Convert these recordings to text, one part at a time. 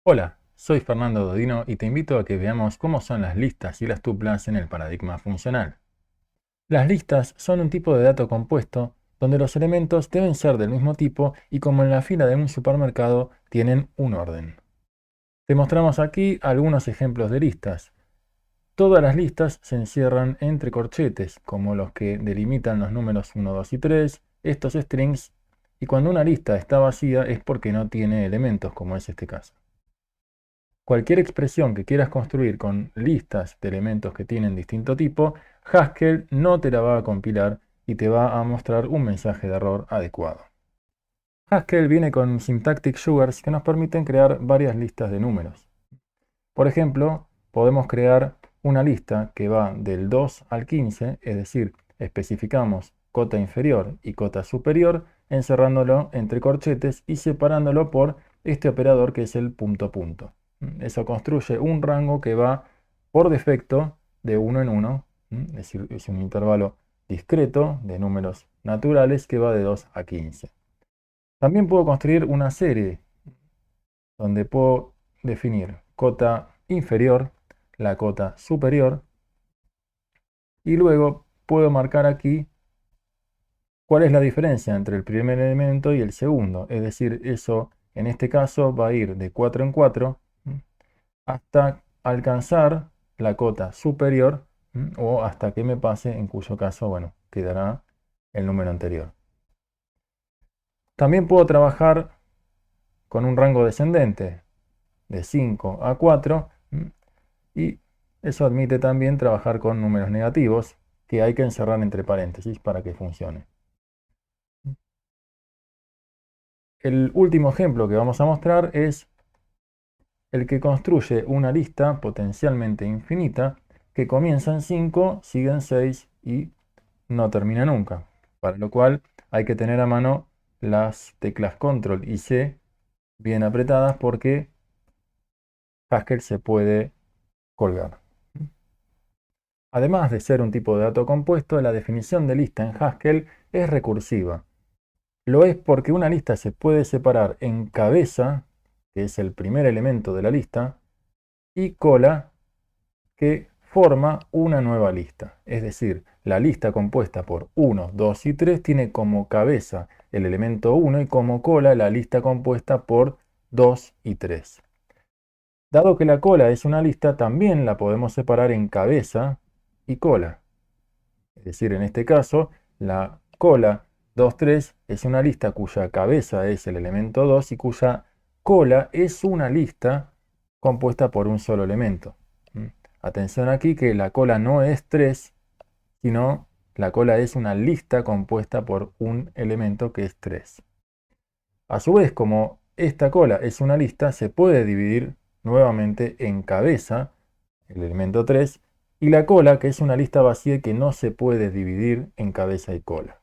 Hola, soy Fernando Dodino y te invito a que veamos cómo son las listas y las tuplas en el paradigma funcional. Las listas son un tipo de dato compuesto donde los elementos deben ser del mismo tipo y como en la fila de un supermercado tienen un orden. Te mostramos aquí algunos ejemplos de listas. Todas las listas se encierran entre corchetes, como los que delimitan los números 1, 2 y 3, estos strings, y cuando una lista está vacía es porque no tiene elementos, como es este caso. Cualquier expresión que quieras construir con listas de elementos que tienen distinto tipo, Haskell no te la va a compilar y te va a mostrar un mensaje de error adecuado. Haskell viene con syntactic sugars que nos permiten crear varias listas de números. Por ejemplo, podemos crear una lista que va del 2 al 15, es decir, especificamos cota inferior y cota superior, encerrándolo entre corchetes y separándolo por este operador que es el punto punto. Eso construye un rango que va por defecto de 1 en 1, es decir, es un intervalo discreto de números naturales que va de 2 a 15. También puedo construir una serie donde puedo definir cota inferior, la cota superior, y luego puedo marcar aquí cuál es la diferencia entre el primer elemento y el segundo. Es decir, eso en este caso va a ir de 4 en 4 hasta alcanzar la cota superior o hasta que me pase, en cuyo caso, bueno, quedará el número anterior. También puedo trabajar con un rango descendente de 5 a 4 y eso admite también trabajar con números negativos que hay que encerrar entre paréntesis para que funcione. El último ejemplo que vamos a mostrar es el que construye una lista potencialmente infinita que comienza en 5, sigue en 6 y no termina nunca. Para lo cual hay que tener a mano las teclas Control y C bien apretadas porque Haskell se puede colgar. Además de ser un tipo de dato compuesto, la definición de lista en Haskell es recursiva. Lo es porque una lista se puede separar en cabeza, que es el primer elemento de la lista, y cola, que forma una nueva lista. Es decir, la lista compuesta por 1, 2 y 3 tiene como cabeza el elemento 1 y como cola la lista compuesta por 2 y 3. Dado que la cola es una lista, también la podemos separar en cabeza y cola. Es decir, en este caso, la cola 2, 3 es una lista cuya cabeza es el elemento 2 y cuya cola es una lista compuesta por un solo elemento. Atención aquí que la cola no es 3, sino la cola es una lista compuesta por un elemento que es 3. A su vez, como esta cola es una lista, se puede dividir nuevamente en cabeza, el elemento 3, y la cola, que es una lista vacía que no se puede dividir en cabeza y cola.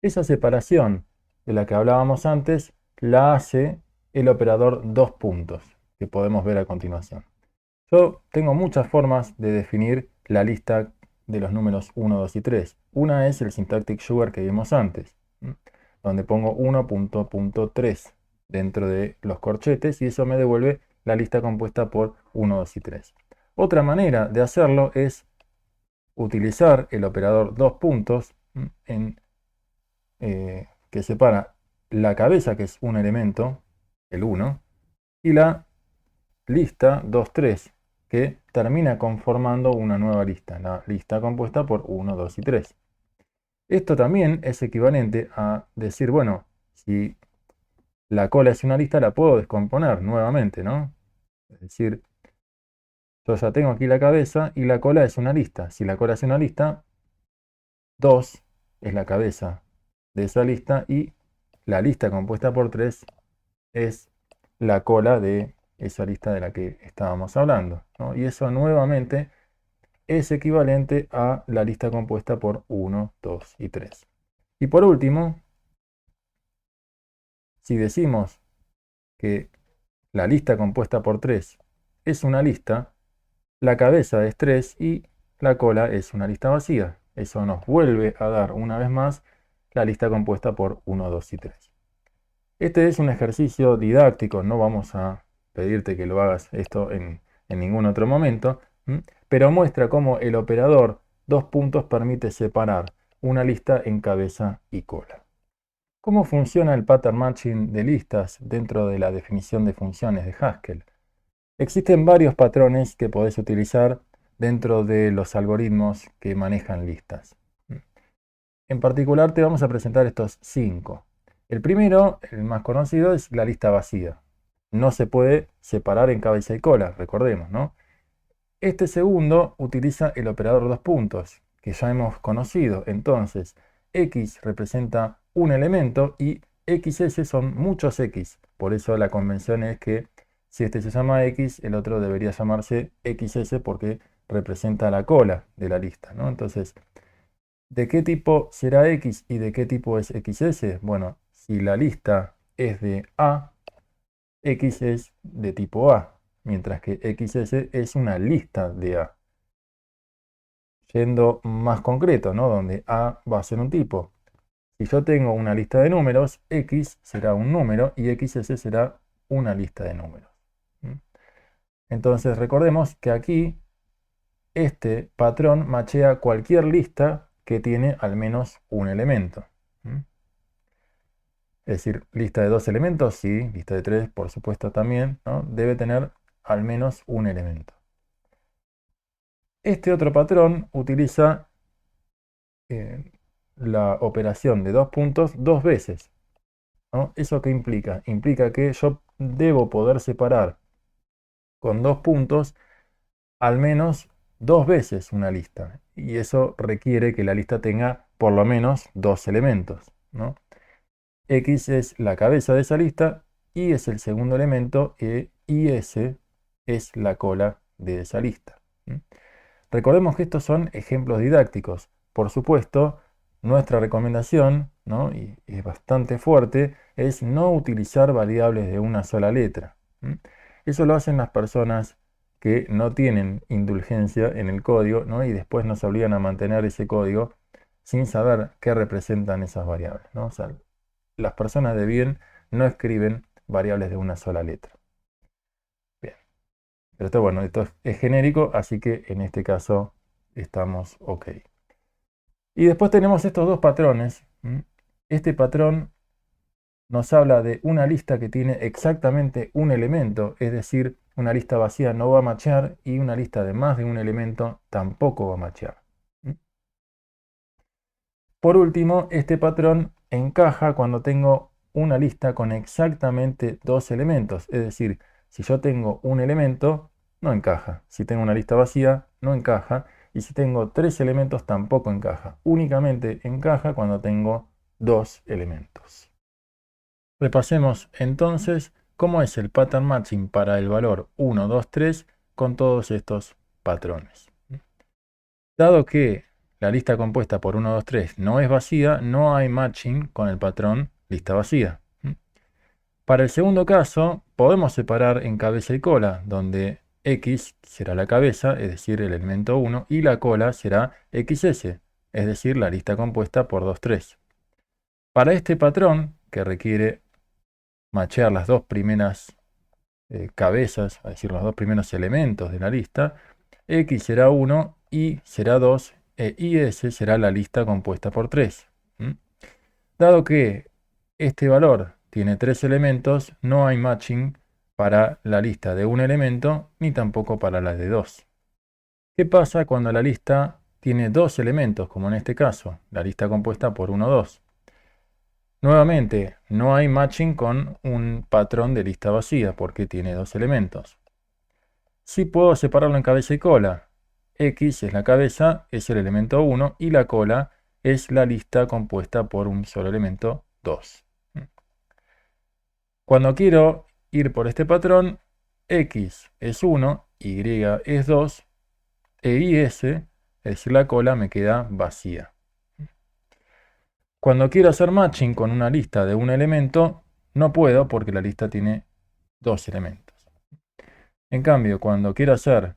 Esa separación de la que hablábamos antes la hace el operador dos puntos, que podemos ver a continuación. Yo tengo muchas formas de definir la lista de los números 1, 2 y 3. Una es el syntactic sugar que vimos antes, donde pongo 1.3 dentro de los corchetes y eso me devuelve la lista compuesta por 1, 2 y 3. Otra manera de hacerlo es utilizar el operador dos puntos que separa la cabeza, que es un elemento, el 1, y la lista 2, 3, que termina conformando una nueva lista, la lista compuesta por 1, 2 y 3. Esto también es equivalente a decir, bueno, si la cola es una lista, la puedo descomponer nuevamente, ¿no? Es decir, yo ya tengo aquí la cabeza y la cola es una lista. Si la cola es una lista, 2 es la cabeza de esa lista y la lista compuesta por 3 es la cola de esa lista de la que estábamos hablando, ¿no? Y eso nuevamente es equivalente a la lista compuesta por 1, 2 y 3. Y por último, si decimos que la lista compuesta por 3 es una lista, la cabeza es 3 y la cola es una lista vacía. Eso nos vuelve a dar una vez más la lista compuesta por 1, 2 y 3. Este es un ejercicio didáctico, no vamos a pedirte que lo hagas esto en ningún otro momento, pero muestra cómo el operador dos puntos permite separar una lista en cabeza y cola. ¿Cómo funciona el pattern matching de listas dentro de la definición de funciones de Haskell? Existen varios patrones que podés utilizar dentro de los algoritmos que manejan listas. En particular te vamos a presentar estos 5. El primero, el más conocido, es la lista vacía. No se puede separar en cabeza y cola, recordemos, ¿no? Este segundo utiliza el operador dos puntos, que ya hemos conocido. Entonces, x representa un elemento y xs son muchos x. Por eso la convención es que si este se llama x, el otro debería llamarse xs porque representa la cola de la lista, ¿no? Entonces, ¿de qué tipo será x y de qué tipo es xs? Bueno, si la lista es de A, x es de tipo A, mientras que xs es una lista de A. Yendo más concreto, ¿no? Donde A va a ser un tipo. Si yo tengo una lista de números, x será un número y xs será una lista de números. Entonces recordemos que aquí este patrón machea cualquier lista que tiene al menos un elemento. Es decir, lista de 2 elementos, sí, lista de 3, por supuesto también, ¿no? Debe tener al menos un elemento. Este otro patrón utiliza la operación de dos puntos dos veces, ¿no? ¿Eso qué implica? Implica que yo debo poder separar con dos puntos al menos dos veces una lista. Y eso requiere que la lista tenga por lo menos dos elementos, ¿no? X es la cabeza de esa lista, Y es el segundo elemento y S es la cola de esa lista. Recordemos que estos son ejemplos didácticos. Por supuesto, nuestra recomendación, ¿no? y es bastante fuerte, es no utilizar variables de una sola letra. Eso lo hacen las personas que no tienen indulgencia en el código, ¿no? Y después nos obligan a mantener ese código sin saber qué representan esas variables, ¿no? O sea, las personas de bien no escriben variables de una sola letra. Bien. Pero esto, bueno, esto es genérico, así que en este caso estamos ok. Y después tenemos estos dos patrones. Este patrón nos habla de una lista que tiene exactamente un elemento, es decir, una lista vacía no va a machear y una lista de más de un elemento tampoco va a machear. Por último, este patrón encaja cuando tengo una lista con exactamente dos elementos, es decir, si yo tengo un elemento, no encaja. Si tengo una lista vacía, no encaja. Y si tengo tres elementos, tampoco encaja. Únicamente encaja cuando tengo dos elementos. Repasemos entonces cómo es el pattern matching para el valor 1, 2, 3 con todos estos patrones. Dado que la lista compuesta por 1, 2, 3 no es vacía, no hay matching con el patrón lista vacía. Para el segundo caso, podemos separar en cabeza y cola, donde X será la cabeza, es decir, el elemento 1, y la cola será XS, es decir, la lista compuesta por 2, 3. Para este patrón, que requiere machear las dos primeras cabezas, es decir, los dos primeros elementos de la lista, X será 1, Y será 2 y S será la lista compuesta por 3. Dado que este valor tiene 3 elementos, no hay matching para la lista de un elemento ni tampoco para la de 2. ¿Qué pasa cuando la lista tiene 2 elementos, como en este caso, la lista compuesta por 1, 2? Nuevamente, no hay matching con un patrón de lista vacía porque tiene 2 elementos. Sí puedo separarlo en cabeza y cola. X es la cabeza, es el elemento 1 y la cola es la lista compuesta por un solo elemento 2. Cuando quiero ir por este patrón, X es 1, Y es 2 e IS, es decir, la cola me queda vacía. Cuando quiero hacer matching con una lista de un elemento, no puedo porque la lista tiene 2 elementos. En cambio, cuando quiero hacer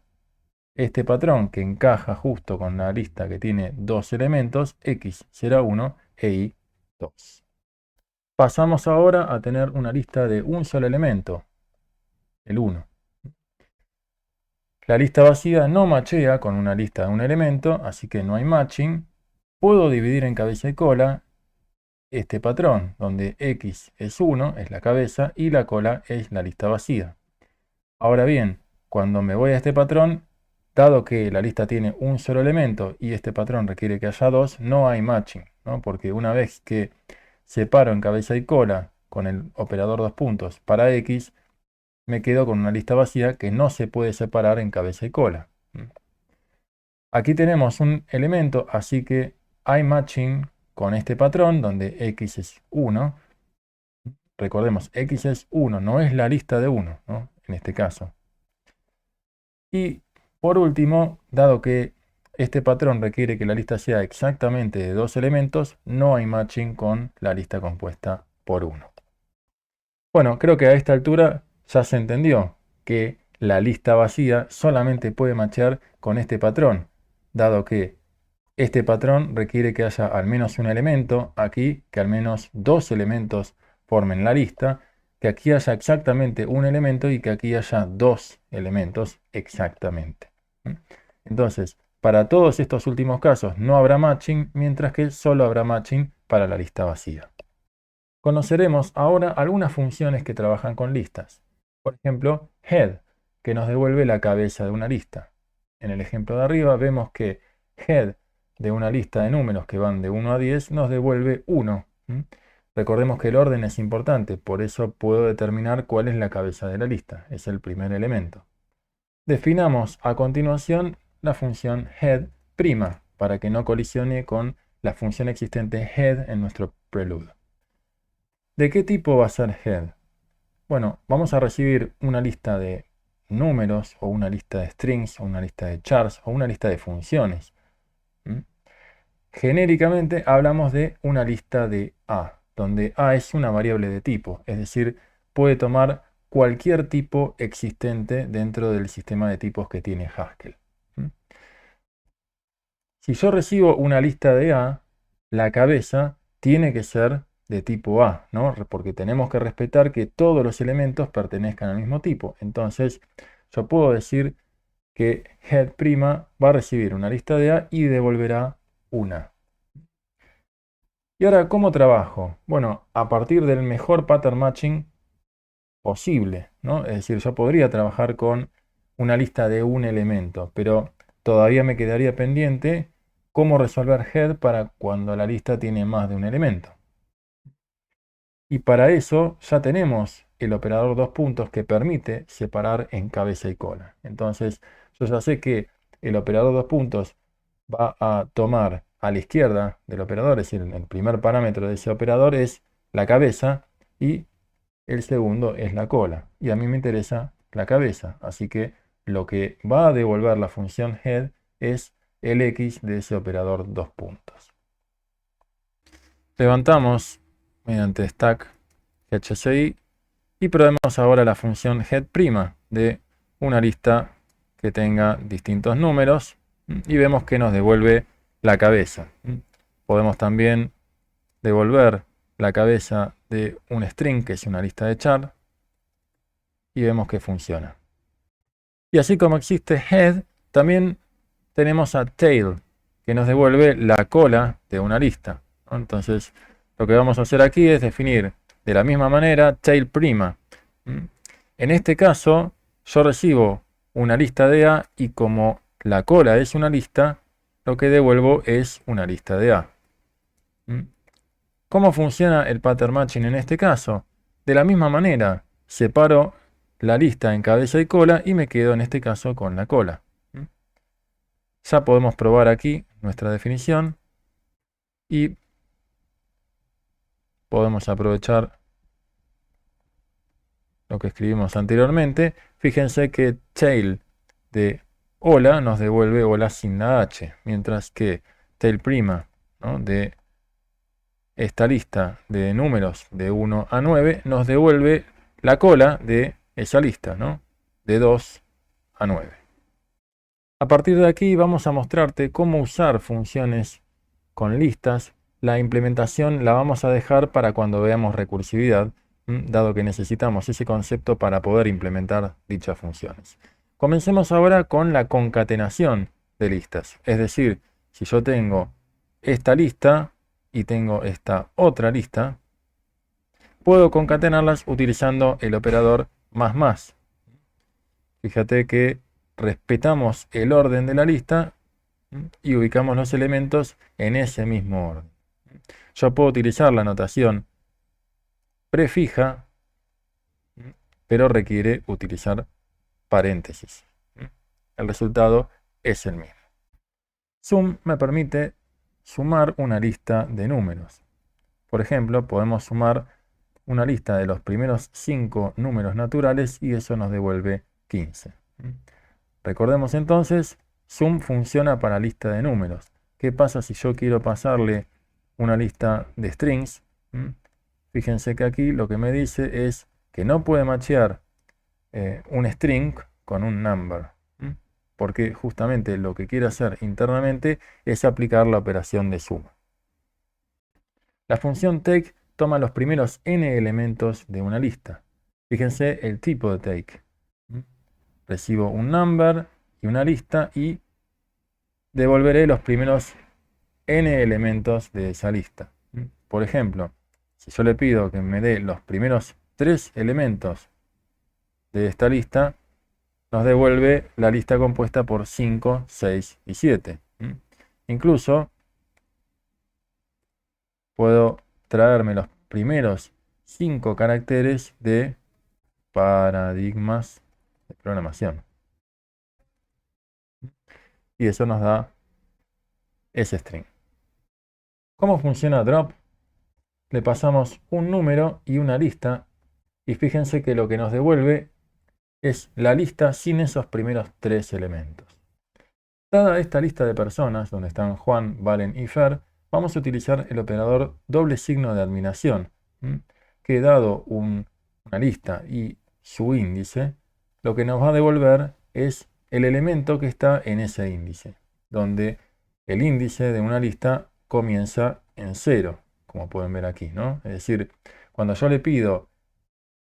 este patrón que encaja justo con la lista que tiene 2 elementos, X será 1 e Y 2. Pasamos ahora a tener una lista de un solo elemento, el 1. La lista vacía no machea con una lista de un elemento, así que no hay matching. Puedo dividir en cabeza y cola este patrón, donde X es 1, es la cabeza, y la cola es la lista vacía. Ahora bien, cuando me voy a este patrón, dado que la lista tiene un solo elemento y este patrón requiere que haya dos, no hay matching, ¿no? Porque una vez que separo en cabeza y cola con el operador dos puntos para X, me quedo con una lista vacía que no se puede separar en cabeza y cola. Aquí tenemos un elemento, así que hay matching con este patrón donde X es 1. Recordemos, X es 1, no es la lista de 1, ¿no? En este caso. Y por último, dado que este patrón requiere que la lista sea exactamente de dos elementos, no hay matching con la lista compuesta por 1. Bueno, creo que a esta altura ya se entendió que la lista vacía solamente puede matchear con este patrón, dado que este patrón requiere que haya al menos un elemento, aquí que al menos dos elementos formen la lista, que aquí haya exactamente un elemento y que aquí haya dos elementos exactamente. Entonces, para todos estos últimos casos no habrá matching, mientras que solo habrá matching para la lista vacía. Conoceremos ahora algunas funciones que trabajan con listas. Por ejemplo, head, que nos devuelve la cabeza de una lista. En el ejemplo de arriba vemos que head de una lista de números que van de 1 a 10 nos devuelve 1. Recordemos que el ', es importante, por eso puedo determinar cuál es la cabeza de la lista. Es el primer elemento. Definamos a continuación la función head' para que no colisione con la función existente head en nuestro prelude. ¿De qué tipo va a ser head? Bueno, vamos a recibir una lista de números o una lista de strings o una lista de chars o una lista de funciones. Genéricamente hablamos de una lista de A, donde A es una variable de tipo, es decir, puede tomar cualquier tipo existente dentro del sistema de tipos que tiene Haskell. Si yo recibo una lista de A, la cabeza tiene que ser de tipo A, ¿no? Porque tenemos que respetar que todos los elementos pertenezcan al mismo tipo. Entonces, yo puedo decir que head' va a recibir una lista de A y devolverá una. Y ahora, ¿cómo trabajo? Bueno, a partir del mejor pattern matching posible, ¿no? Es decir, yo podría trabajar con una lista de un elemento, pero todavía me quedaría pendiente cómo resolver head para cuando la lista tiene más de un elemento. Y para eso ya tenemos el operador dos puntos que permite separar en cabeza y cola. Entonces, yo ya sé que el operador dos puntos va a tomar a la izquierda del operador, es decir, el primer parámetro de ese operador es la cabeza y el segundo es la cola. Y a mí me interesa la cabeza, así que lo que va a devolver la función head es el X de ese operador dos puntos. Levantamos mediante stack HCI y probemos ahora la función head' de una lista que tenga distintos números y vemos que nos devuelve la cabeza. Podemos también devolver la cabeza de un string, que es una lista de char, y vemos que funciona. Y así como existe head, también tenemos a tail, que nos devuelve la cola de una lista, ¿no? Entonces, lo que vamos a hacer aquí es definir de la misma manera tail'. En este caso, yo recibo una lista de A y como la cola es una lista, lo que devuelvo es una lista de A. ¿Cómo funciona el pattern matching en este caso? De la misma manera, separo la lista en cabeza y cola y me quedo en este caso con la cola. Ya podemos probar aquí nuestra definición y podemos aprovechar lo que escribimos anteriormente. Fíjense que tail de hola nos devuelve hola sin la H, mientras que tail', ¿no?, de esta lista de números de 1 a 9 nos devuelve la cola de esa lista, ¿no?, de 2 a 9. A partir de aquí vamos a mostrarte cómo usar funciones con listas la implementación la vamos a dejar para cuando veamos recursividad, dado que necesitamos ese concepto para poder implementar dichas funciones. Comencemos ahora con la concatenación de listas. Es decir, si yo tengo esta lista y tengo esta otra lista, puedo concatenarlas utilizando el operador más. Fíjate que respetamos el orden de la lista y ubicamos los elementos en ese mismo orden. Yo puedo utilizar la notación prefija, pero requiere utilizar paréntesis. El resultado es el mismo. Sum me permite sumar una lista de números. Por ejemplo, podemos sumar una lista de los primeros 5 números naturales y eso nos devuelve 15. Recordemos entonces, sum funciona para lista de números. ¿Qué pasa si yo quiero pasarle una lista de strings? Fíjense que aquí lo que me dice es que no puede machear un string con un number, porque justamente lo que quiere hacer internamente es aplicar la operación de suma. La función take toma los primeros n elementos de una lista. Fíjense el tipo de take. Recibo un number y una lista y devolveré los primeros n elementos de esa lista. Por ejemplo, si yo le pido que me dé los primeros 3 elementos de esta lista, nos devuelve la lista compuesta por 5, 6 y 7. Incluso puedo traerme los primeros 5 caracteres de paradigmas de programación. Y eso nos da ese string. ¿Cómo funciona drop? Le pasamos un número y una lista y fíjense que lo que nos devuelve es la lista sin esos primeros 3 elementos. Dada esta lista de personas, donde están Juan, Valen y Fer, vamos a utilizar el operador doble signo de admiración, que dado una lista y su índice, lo que nos va a devolver es el elemento que está en ese índice, donde el índice de una lista comienza en 0, como pueden ver aquí, ¿no? Es decir, cuando yo le pido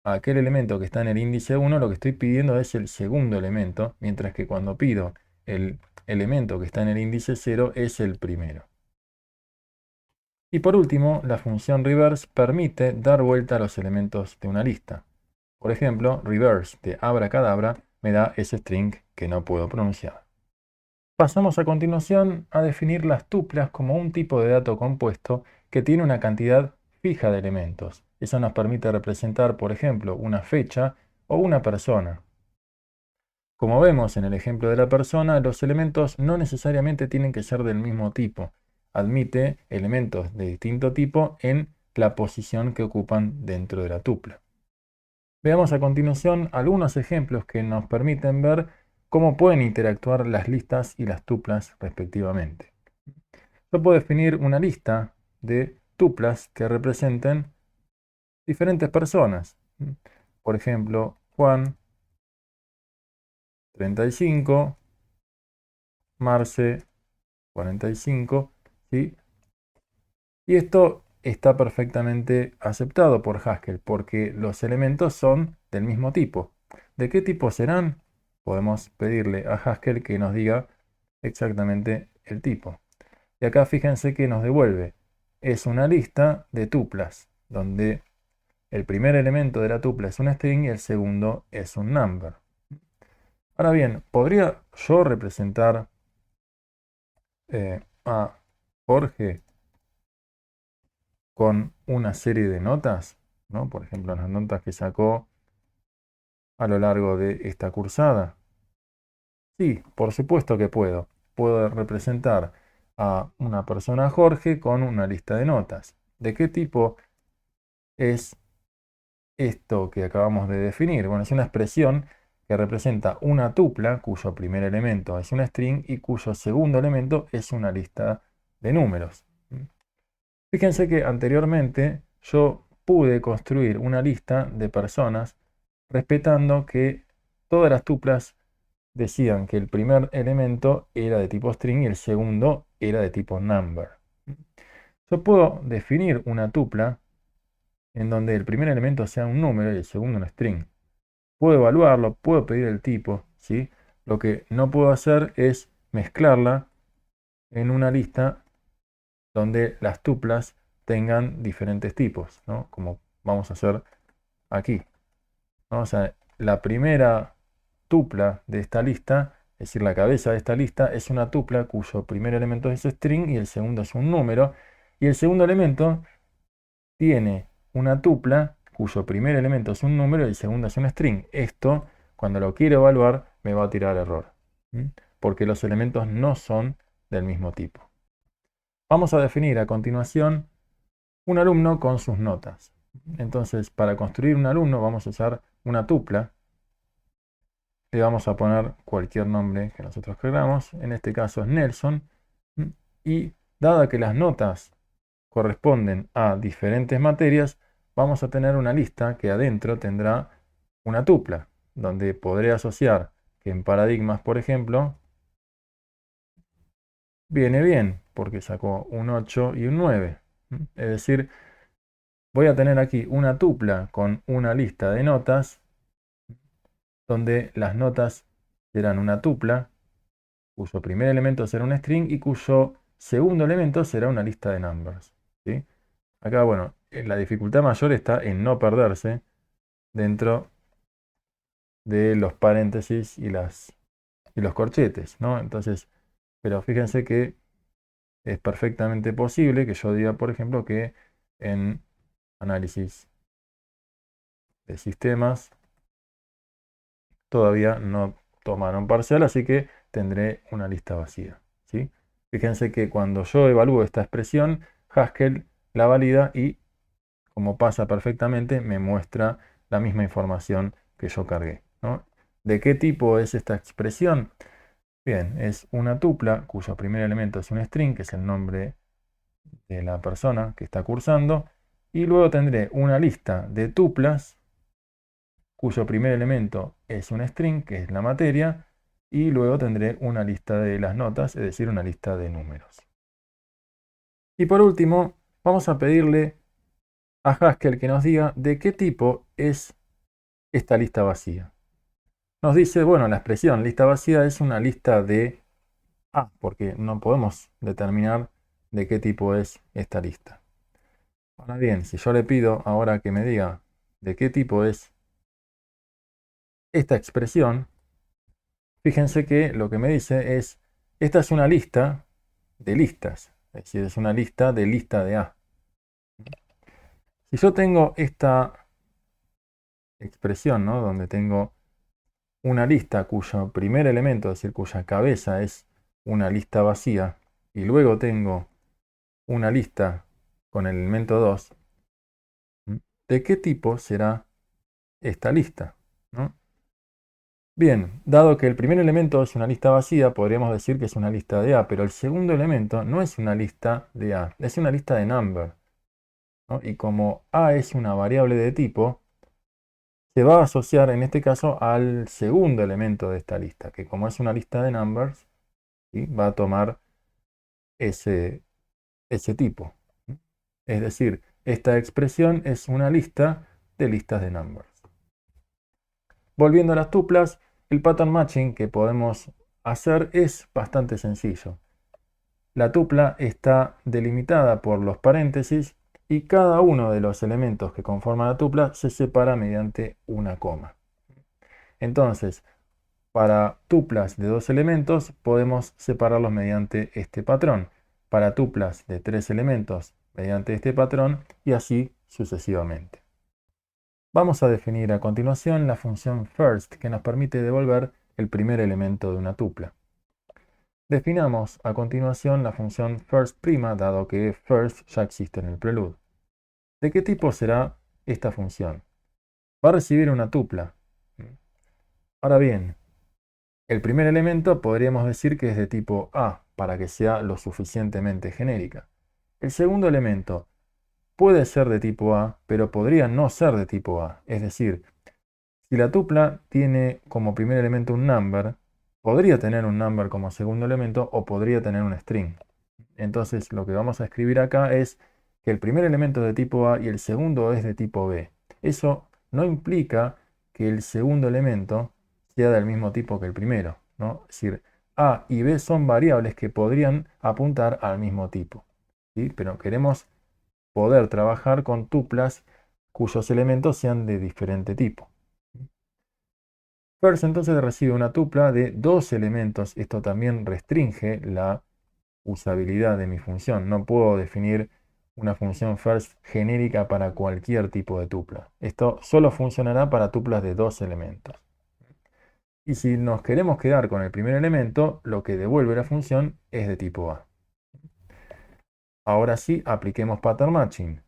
a aquel elemento que está en el índice 1, lo que estoy pidiendo es el segundo elemento, mientras que cuando pido el elemento que está en el índice 0 es el primero. Y por último, la función reverse permite dar vuelta a los elementos de una lista. Por ejemplo, reverse de abracadabra me da ese string que no puedo pronunciar. Pasamos a continuación a definir las tuplas como un tipo de dato compuesto que tiene una cantidad fija de elementos. Eso nos permite representar, por ejemplo, una fecha o una persona. Como vemos en el ejemplo de la persona, los elementos no necesariamente tienen que ser del mismo tipo. Admite elementos de distinto tipo en la posición que ocupan dentro de la tupla. Veamos a continuación algunos ejemplos que nos permiten ver cómo pueden interactuar las listas y las tuplas respectivamente. Yo puedo definir una lista de tuplas que representen diferentes personas. Por ejemplo, Juan, 35, Marce, 45, ¿sí? Y esto está perfectamente aceptado por Haskell porque los elementos son del mismo tipo. ¿De qué tipo serán? Podemos pedirle a Haskell que nos diga exactamente el tipo. Y acá fíjense que nos devuelve. Es una lista de tuplas, donde el primer elemento de la tupla es un string y el segundo es un number. Ahora bien, ¿podría yo representar a Jorge con una serie de notas, ¿no? Por ejemplo, las notas que sacó a lo largo de esta cursada? Sí, por supuesto que puedo. Puedo representar a una persona Jorge con una lista de notas. ¿De qué tipo es esto que acabamos de definir? Bueno, es una expresión que representa una tupla cuyo primer elemento es un string y cuyo segundo elemento es una lista de números. Fíjense que anteriormente yo pude construir una lista de personas respetando que todas las tuplas decían que el primer elemento era de tipo string y el segundo era de tipo number. Yo puedo definir una tupla en donde el primer elemento sea un número y el segundo un string. Puedo evaluarlo, puedo pedir el tipo, ¿sí? Lo que no puedo hacer es mezclarla en una lista donde las tuplas tengan diferentes tipos, ¿no? Como vamos a hacer aquí. Vamos a la primera tupla de esta lista, es decir, la cabeza de esta lista, es una tupla cuyo primer elemento es string y el segundo es un número. Y el segundo elemento tiene una tupla cuyo primer elemento es un número y el segundo es un string. Esto, cuando lo quiero evaluar, me va a tirar error, ¿m? Porque los elementos no son del mismo tipo. Vamos a definir a continuación un alumno con sus notas. Entonces, para construir un alumno vamos a usar una tupla. Le vamos a poner cualquier nombre que nosotros queramos. En este caso es Nelson. Y dada que las notas corresponden a diferentes materias, vamos a tener una lista que adentro tendrá una tupla, donde podré asociar que en paradigmas, por ejemplo, viene bien, porque sacó un 8 y un 9. Es decir, voy a tener aquí una tupla con una lista de notas, donde las notas serán una tupla, cuyo primer elemento será un string y cuyo segundo elemento será una lista de numbers, ¿sí? Acá, bueno, la dificultad mayor está en no perderse dentro de los paréntesis y los corchetes, ¿no? Entonces, pero fíjense que es perfectamente posible que yo diga, por ejemplo, que en análisis de sistemas todavía no tomaron parcial, así que tendré una lista vacía, ¿sí? Fíjense que cuando yo evalúo esta expresión, Haskell la valida y, como pasa perfectamente, me muestra la misma información que yo cargué, ¿no? ¿De qué tipo es esta expresión? Bien, es una tupla cuyo primer elemento es un string, que es el nombre de la persona que está cursando, y luego tendré una lista de tuplas cuyo primer elemento es un string, que es la materia, y luego tendré una lista de las notas, es decir, una lista de números. Y por último, vamos a pedirle a Haskell que nos diga de qué tipo es esta lista vacía. Nos dice, bueno, la expresión lista vacía es una lista de A, porque no podemos determinar de qué tipo es esta lista. Ahora bien, si yo le pido ahora que me diga de qué tipo es esta expresión, fíjense que lo que me dice es, esta es una lista de listas, es decir, es una lista de A. Si yo tengo esta expresión, ¿no? Donde tengo una lista cuyo primer elemento, es decir, cuya cabeza es una lista vacía, y luego tengo una lista con el elemento 2, ¿de qué tipo será esta lista? ¿No? Bien, dado que el primer elemento es una lista vacía, podríamos decir que es una lista de A, pero el segundo elemento no es una lista de A, es una lista de number, ¿no? Y como A es una variable de tipo, se va a asociar en este caso al segundo elemento de esta lista, que como es una lista de numbers, ¿sí? Va a tomar ese tipo. Es decir, esta expresión es una lista de listas de numbers. Volviendo a las tuplas, el pattern matching que podemos hacer es bastante sencillo. La tupla está delimitada por los paréntesis y cada uno de los elementos que conforman la tupla se separa mediante una coma. Entonces, para tuplas de 2 elementos podemos separarlos mediante este patrón. Para tuplas de 3 elementos mediante este patrón y así sucesivamente. Vamos a definir a continuación la función first que nos permite devolver el primer elemento de una tupla. Definamos a continuación la función first', dado que first ya existe en el prelude. ¿De qué tipo será esta función? Va a recibir una tupla. Ahora bien, el primer elemento podríamos decir que es de tipo A, para que sea lo suficientemente genérica. El segundo elemento puede ser de tipo A, pero podría no ser de tipo A. Es decir, si la tupla tiene como primer elemento un number, podría tener un number como segundo elemento o podría tener un string. Entonces lo que vamos a escribir acá es que el primer elemento es de tipo A y el segundo es de tipo B. Eso no implica que el segundo elemento sea del mismo tipo que el primero, ¿no? Es decir, A y B son variables que podrían apuntar al mismo tipo, ¿sí? Pero queremos poder trabajar con tuplas cuyos elementos sean de diferente tipo. First entonces recibe una tupla de dos elementos. Esto también restringe la usabilidad de mi función. No puedo definir una función first genérica para cualquier tipo de tupla. Esto solo funcionará para tuplas de dos elementos. Y si nos queremos quedar con el primer elemento, lo que devuelve la función es de tipo A. Ahora sí, apliquemos pattern matching.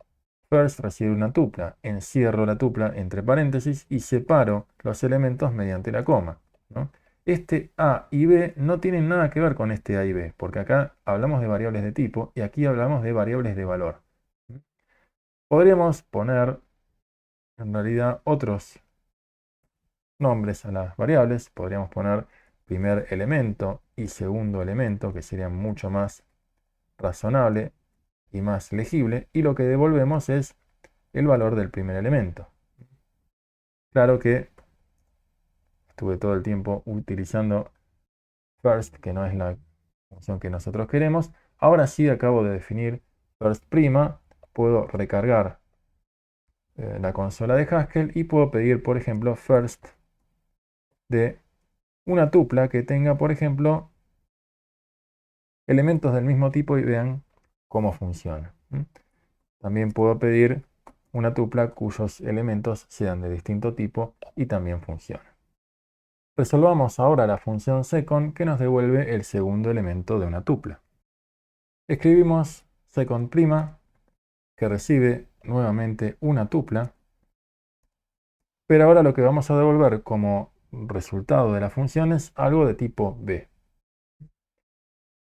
First recibe una tupla, encierro la tupla entre paréntesis y separo los elementos mediante la coma, ¿no? Este A y B no tienen nada que ver con este A y B, porque acá hablamos de variables de tipo y aquí hablamos de variables de valor. Podríamos poner en realidad otros nombres a las variables. Podríamos poner primer elemento y segundo elemento, que sería mucho más razonable y más legible. Y lo que devolvemos es el valor del primer elemento. Claro que estuve todo el tiempo utilizando first, que no es la función que nosotros queremos. Ahora sí acabo de definir first prima. Puedo recargar la consola de Haskell y puedo pedir, por ejemplo, first de una tupla que tenga, por ejemplo, elementos del mismo tipo y vean cómo funciona. También puedo pedir una tupla cuyos elementos sean de distinto tipo y también funciona. Resolvamos ahora la función second que nos devuelve el segundo elemento de una tupla. Escribimos second prima que recibe nuevamente una tupla, pero ahora lo que vamos a devolver como resultado de la función es algo de tipo B.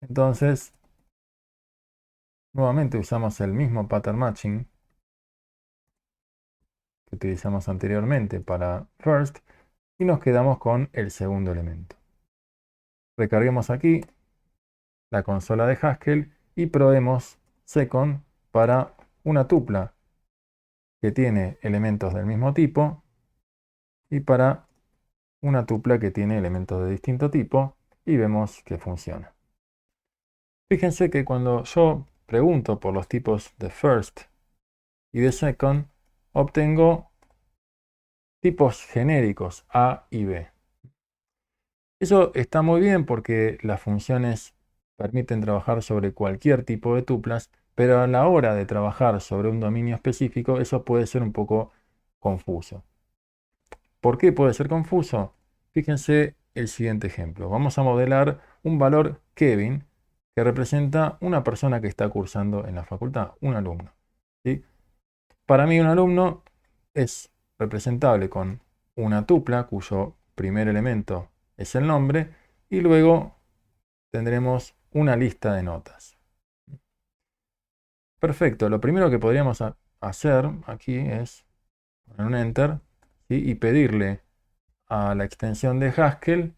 Entonces, nuevamente usamos el mismo pattern matching que utilizamos anteriormente para first y nos quedamos con el segundo elemento. Recarguemos aquí la consola de Haskell y probemos second para una tupla que tiene elementos del mismo tipo y para una tupla que tiene elementos de distinto tipo y vemos que funciona. Fíjense que cuando yo pregunto por los tipos de first y de second, obtengo tipos genéricos A y B. Eso está muy bien porque las funciones permiten trabajar sobre cualquier tipo de tuplas, pero a la hora de trabajar sobre un dominio específico, eso puede ser un poco confuso. ¿Por qué puede ser confuso? Fíjense el siguiente ejemplo. Vamos a modelar un valor Kevin que representa una persona que está cursando en la facultad, un alumno, ¿sí? Para mí un alumno es representable con una tupla cuyo primer elemento es el nombre y luego tendremos una lista de notas. Perfecto, lo primero que podríamos hacer aquí es poner un enter, ¿sí? Y pedirle a la extensión de Haskell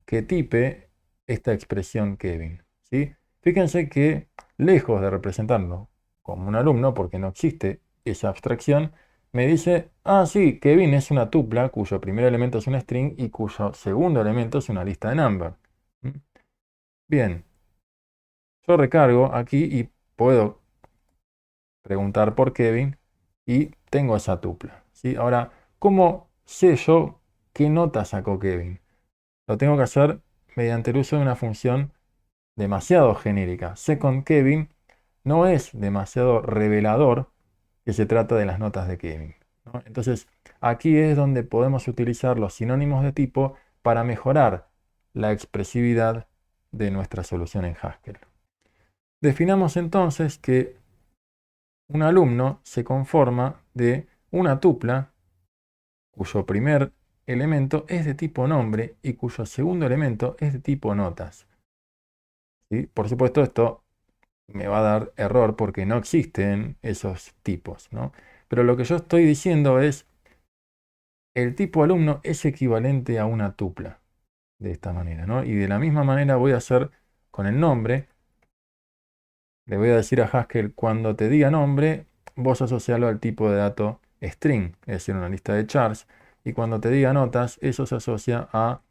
que tipe esta expresión Kevin, ¿sí? Fíjense que lejos de representarlo como un alumno, porque no existe esa abstracción, me dice, ah, sí, Kevin es una tupla cuyo primer elemento es un string y cuyo segundo elemento es una lista de number. Bien, yo recargo aquí y puedo preguntar por Kevin y tengo esa tupla, ¿sí? Ahora, ¿cómo sé yo qué nota sacó Kevin? Lo tengo que hacer mediante el uso de una función demasiado genérica. Second Kevin no es demasiado revelador que se trata de las notas de Kevin, ¿no? Entonces, aquí es donde podemos utilizar los sinónimos de tipo para mejorar la expresividad de nuestra solución en Haskell. Definamos entonces que un alumno se conforma de una tupla cuyo primer elemento es de tipo nombre y cuyo segundo elemento es de tipo notas, ¿sí? Por supuesto, esto me va a dar error porque no existen esos tipos, ¿no? Pero lo que yo estoy diciendo es, el tipo alumno es equivalente a una tupla, de esta manera, ¿no? Y de la misma manera voy a hacer con el nombre. Le voy a decir a Haskell, cuando te diga nombre, vos asocialo al tipo de dato string, es decir, una lista de chars, y cuando te diga notas, eso se asocia a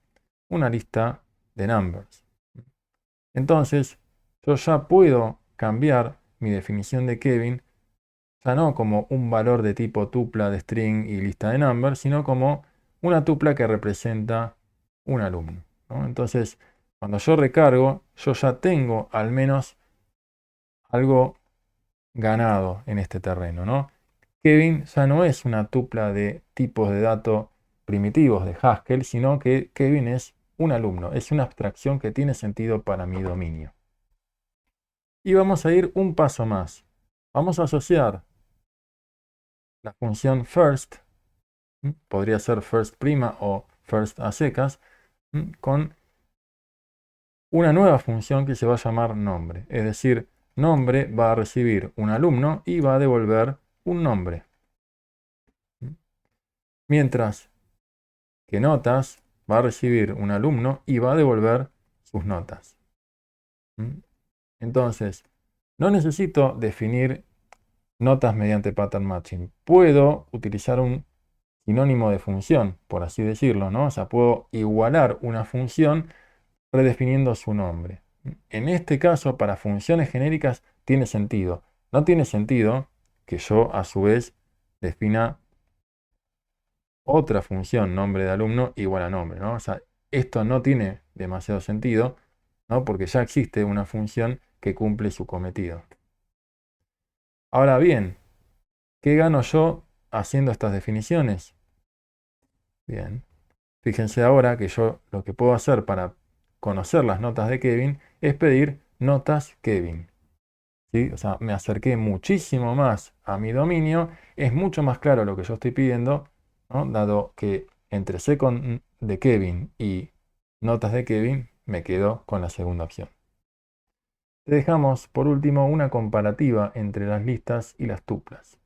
una lista de numbers. Entonces, yo ya puedo cambiar mi definición de Kevin, ya no como un valor de tipo tupla de string y lista de numbers, sino como una tupla que representa un alumno, ¿no? Entonces, cuando yo recargo, yo ya tengo al menos algo ganado en este terreno, ¿no? Kevin ya no es una tupla de tipos de datos primitivos de Haskell, sino que Kevin es un alumno, es una abstracción que tiene sentido para mi dominio. Y vamos a ir un paso más. Vamos a asociar la función first, podría ser first prima o first a secas, con una nueva función que se va a llamar nombre. Es decir, nombre va a recibir un alumno y va a devolver un nombre. Mientras que notas va a recibir un alumno y va a devolver sus notas. Entonces, no necesito definir notas mediante pattern matching. Puedo utilizar un sinónimo de función, por así decirlo, ¿no? O sea, puedo igualar una función redefiniendo su nombre. En este caso, para funciones genéricas, tiene sentido. No tiene sentido que yo, a su vez, defina otra función, nombre de alumno, igual a nombre, ¿no? O sea, esto no tiene demasiado sentido, ¿no? Porque ya existe una función que cumple su cometido. Ahora bien, ¿qué gano yo haciendo estas definiciones? Bien, fíjense ahora que yo lo que puedo hacer para conocer las notas de Kevin es pedir notas Kevin. ¿Sí? O sea, me acerqué muchísimo más a mi dominio, es mucho más claro lo que yo estoy pidiendo, ¿no? Dado que entre second de Kevin y notas de Kevin, me quedo con la segunda opción. Te dejamos, por último, una comparativa entre las listas y las tuplas.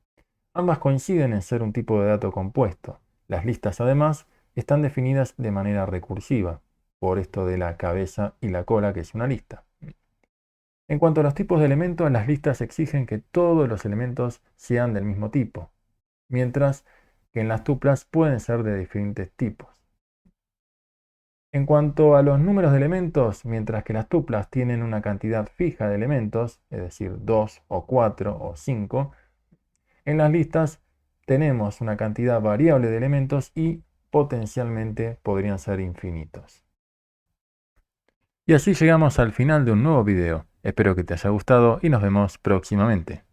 Ambas coinciden en ser un tipo de dato compuesto. Las listas, además, están definidas de manera recursiva, por esto de la cabeza y la cola, que es una lista. En cuanto a los tipos de elementos, las listas exigen que todos los elementos sean del mismo tipo, mientras que en las tuplas pueden ser de diferentes tipos. En cuanto a los números de elementos, mientras que las tuplas tienen una cantidad fija de elementos, es decir, 2 o 4 o 5, en las listas tenemos una cantidad variable de elementos y potencialmente podrían ser infinitos. Y así llegamos al final de un nuevo video. Espero que te haya gustado y nos vemos próximamente.